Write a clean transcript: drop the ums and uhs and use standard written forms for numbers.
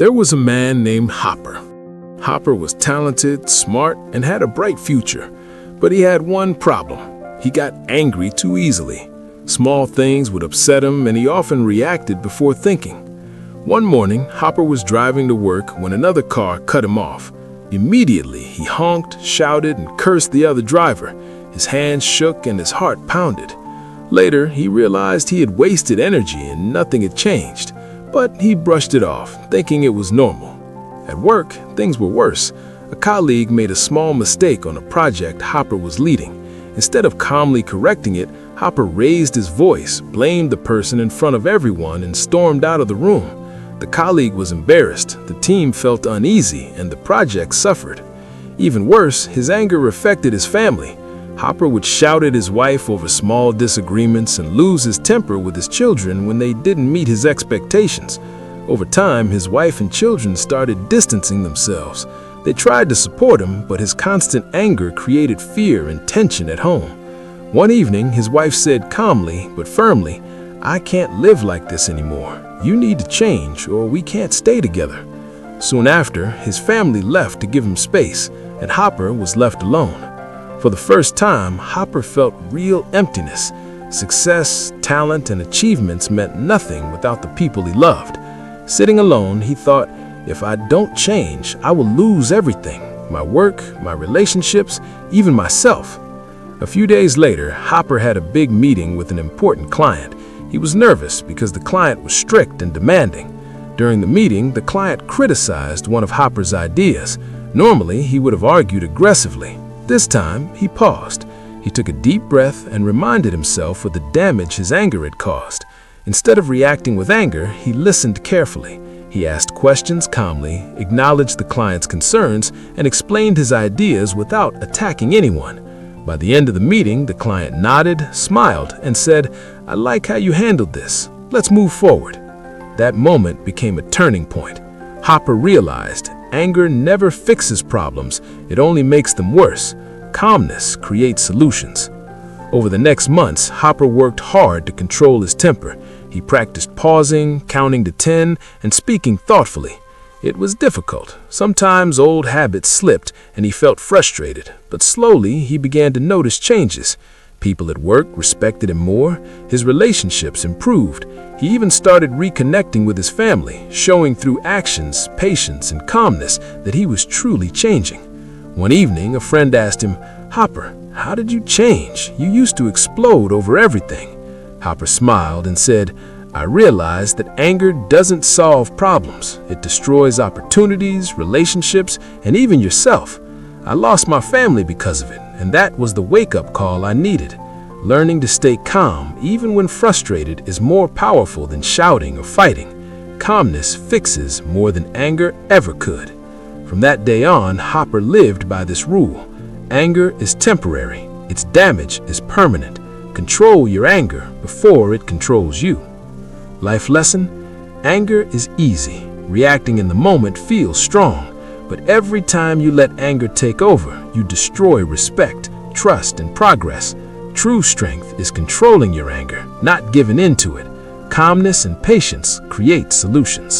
There was a man named Hopper. Hopper was talented, smart, and had a bright future. But he had one problem. He got angry too easily. Small things would upset him, and he often reacted before thinking. One morning, Hopper was driving to work when another car cut him off. Immediately, he honked, shouted, and cursed the other driver. His hands shook and his heart pounded. Later, he realized he had wasted energy and nothing had changed. But he brushed it off, thinking it was normal. At work, things were worse. A colleague made a small mistake on a project Hopper was leading. Instead of calmly correcting it, Hopper raised his voice, blamed the person in front of everyone, and stormed out of the room. The colleague was embarrassed, the team felt uneasy, and the project suffered. Even worse, his anger affected his family. Hopper would shout at his wife over small disagreements and lose his temper with his children when they didn't meet his expectations. Over time, his wife and children started distancing themselves. They tried to support him, but his constant anger created fear and tension at home. One evening, his wife said calmly but firmly, "I can't live like this anymore. You need to change or we can't stay together." Soon after, his family left to give him space, and Hopper was left alone. For the first time, Hopper felt real emptiness. Success, talent, and achievements meant nothing without the people he loved. Sitting alone, he thought, if I don't change, I will lose everything. My work, my relationships, even myself. A few days later, Hopper had a big meeting with an important client. He was nervous because the client was strict and demanding. During the meeting, the client criticized one of Hopper's ideas. Normally, he would have argued aggressively. This time, he paused. He took a deep breath and reminded himself of the damage his anger had caused. Instead of reacting with anger, he listened carefully. He asked questions calmly, acknowledged the client's concerns, and explained his ideas without attacking anyone. By the end of the meeting, the client nodded, smiled, and said, "I like how you handled this. Let's move forward." That moment became a turning point. Hopper realized anger never fixes problems, it only makes them worse. Calmness creates solutions. Over the next months, Hopper worked hard to control his temper. He practiced pausing, counting to 10, and speaking thoughtfully. It was difficult. Sometimes old habits slipped and he felt frustrated, but slowly he began to notice changes. People at work respected him more. His relationships improved. He even started reconnecting with his family, showing through actions, patience, and calmness that he was truly changing. One evening, a friend asked him, "Hopper, how did you change? You used to explode over everything." Hopper smiled and said, "I realized that anger doesn't solve problems. It destroys opportunities, relationships, and even yourself. I lost my family because of it, and that was the wake-up call I needed. Learning to stay calm, even when frustrated, is more powerful than shouting or fighting. Calmness fixes more than anger ever could." From that day on, Hopper lived by this rule. Anger is temporary. Its damage is permanent. Control your anger before it controls you. Life lesson: anger is easy. Reacting in the moment feels strong. But every time you let anger take over, you destroy respect, trust, and progress. True strength is controlling your anger, not giving in to it. Calmness and patience create solutions.